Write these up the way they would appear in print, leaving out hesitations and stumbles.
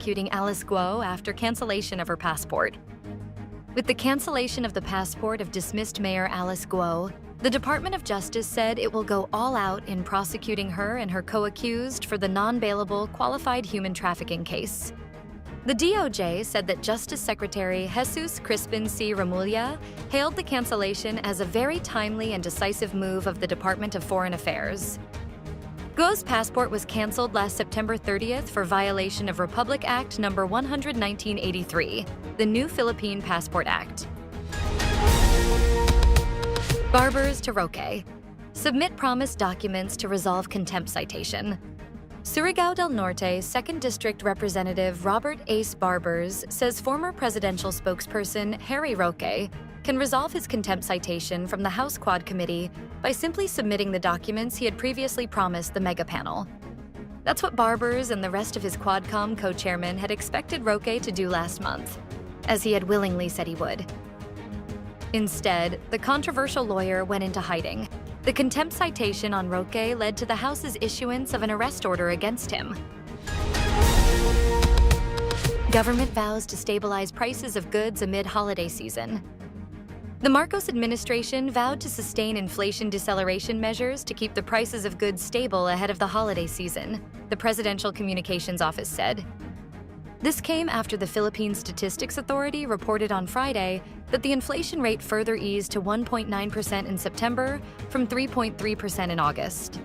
prosecuting Alice Guo after cancellation of her passport. With the cancellation of the passport of dismissed Mayor Alice Guo, the Department of Justice said it will go all out in prosecuting her and her co-accused for the non-bailable qualified human trafficking case. The DOJ said that Justice Secretary Jesus Crispin C. Remulla hailed the cancellation as a very timely and decisive move of the Department of Foreign Affairs. Guo's passport was canceled last September 30th for violation of Republic Act No. 11983, the new Philippine Passport Act. Barbers to Roque. Submit promised documents to resolve contempt citation. Surigao del Norte 2nd District Representative Robert Ace Barbers says former presidential spokesperson Harry Roque can resolve his contempt citation from the House Quad Committee by simply submitting the documents he had previously promised the mega panel. That's what Barbers and the rest of his Quadcom co-chairman had expected Roque to do last month, as he had willingly said he would. Instead, the controversial lawyer went into hiding. The contempt citation on Roque led to the House's issuance of an arrest order against him. Government vows to stabilize prices of goods amid holiday season. The Marcos administration vowed to sustain inflation deceleration measures to keep the prices of goods stable ahead of the holiday season, the Presidential Communications Office said. This came after the Philippine Statistics Authority reported on Friday that the inflation rate further eased to 1.9% in September from 3.3% in August.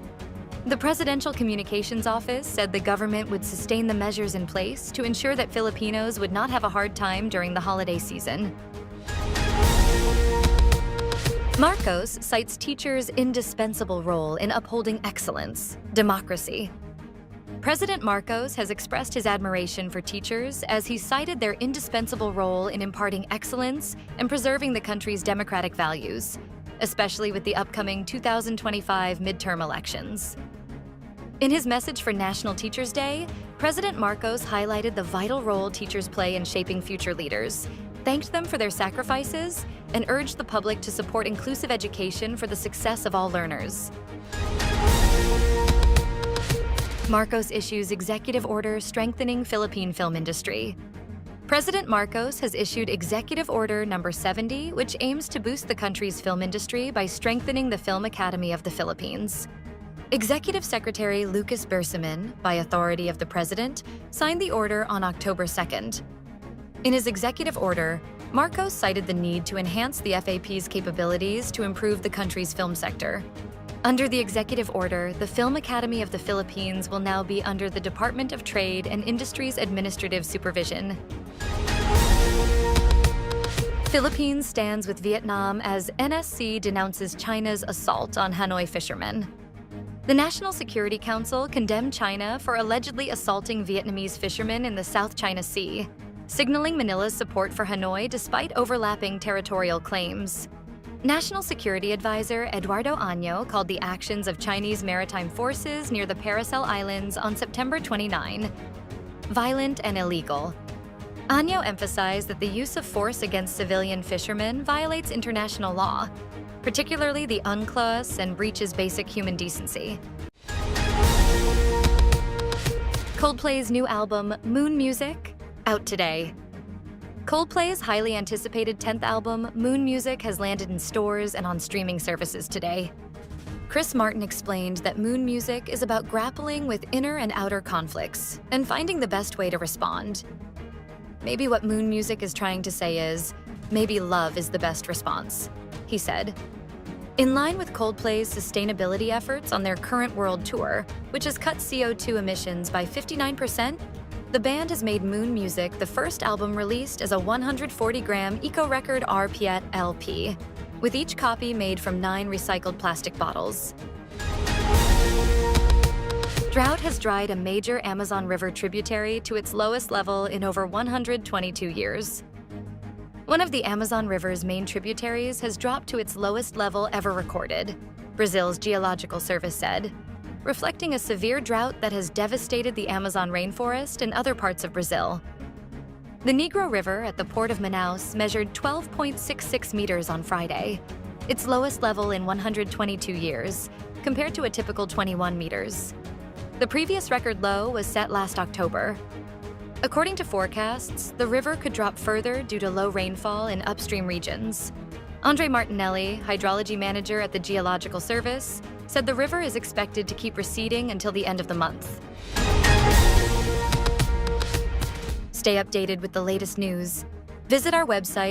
The Presidential Communications Office said the government would sustain the measures in place to ensure that Filipinos would not have a hard time during the holiday season. Marcos cites teachers' indispensable role in upholding excellence, democracy. President Marcos has expressed his admiration for teachers as he cited their indispensable role in imparting excellence and preserving the country's democratic values, especially with the upcoming 2025 midterm elections. In his message for National Teachers' Day, President Marcos highlighted the vital role teachers play in shaping future leaders, thanked them for their sacrifices, and urged the public to support inclusive education for the success of all learners. Marcos issues executive order strengthening Philippine film industry. President Marcos has issued Executive Order No. 70, which aims to boost the country's film industry by strengthening the Film Academy of the Philippines. Executive Secretary Lucas Bersamin, by authority of the President, signed the order on October 2nd. In his executive order, Marcos cited the need to enhance the FAP's capabilities to improve the country's film sector. Under the executive order, the Film Academy of the Philippines will now be under the Department of Trade and Industry's administrative supervision. Philippines stands with Vietnam as NSC denounces China's assault on Hanoi fishermen. The National Security Council condemned China for allegedly assaulting Vietnamese fishermen in the South China Sea, signaling Manila's support for Hanoi despite overlapping territorial claims. National Security Advisor Eduardo Año called the actions of Chinese maritime forces near the Paracel Islands on September 29 violent and illegal. Año emphasized that the use of force against civilian fishermen violates international law, particularly the UNCLOS, and breaches basic human decency. Coldplay's new album, Moon Music, out today. Coldplay's highly anticipated 10th album, Moon Music, has landed in stores and on streaming services today. Chris Martin explained that Moon Music is about grappling with inner and outer conflicts and finding the best way to respond. Maybe what Moon Music is trying to say is, maybe love is the best response, he said. In line with Coldplay's sustainability efforts on their current world tour, which has cut CO2 emissions by 59%, the band has made Moon Music the first album released as a 140-gram Eco-Record RPET LP, with each copy made from 9 recycled plastic bottles. Drought has dried a major Amazon River tributary to its lowest level in over 122 years. One of the Amazon River's main tributaries has dropped to its lowest level ever recorded, Brazil's Geological Service said, reflecting a severe drought that has devastated the Amazon rainforest and other parts of Brazil. The Negro River at the port of Manaus measured 12.66 meters on Friday, its lowest level in 122 years, compared to a typical 21 meters. The previous record low was set last October. According to forecasts, the river could drop further due to low rainfall in upstream regions. Andre Martinelli, hydrology manager at the Geological Service, said the river is expected to keep receding until the end of the month. Stay updated with the latest news. Visit our website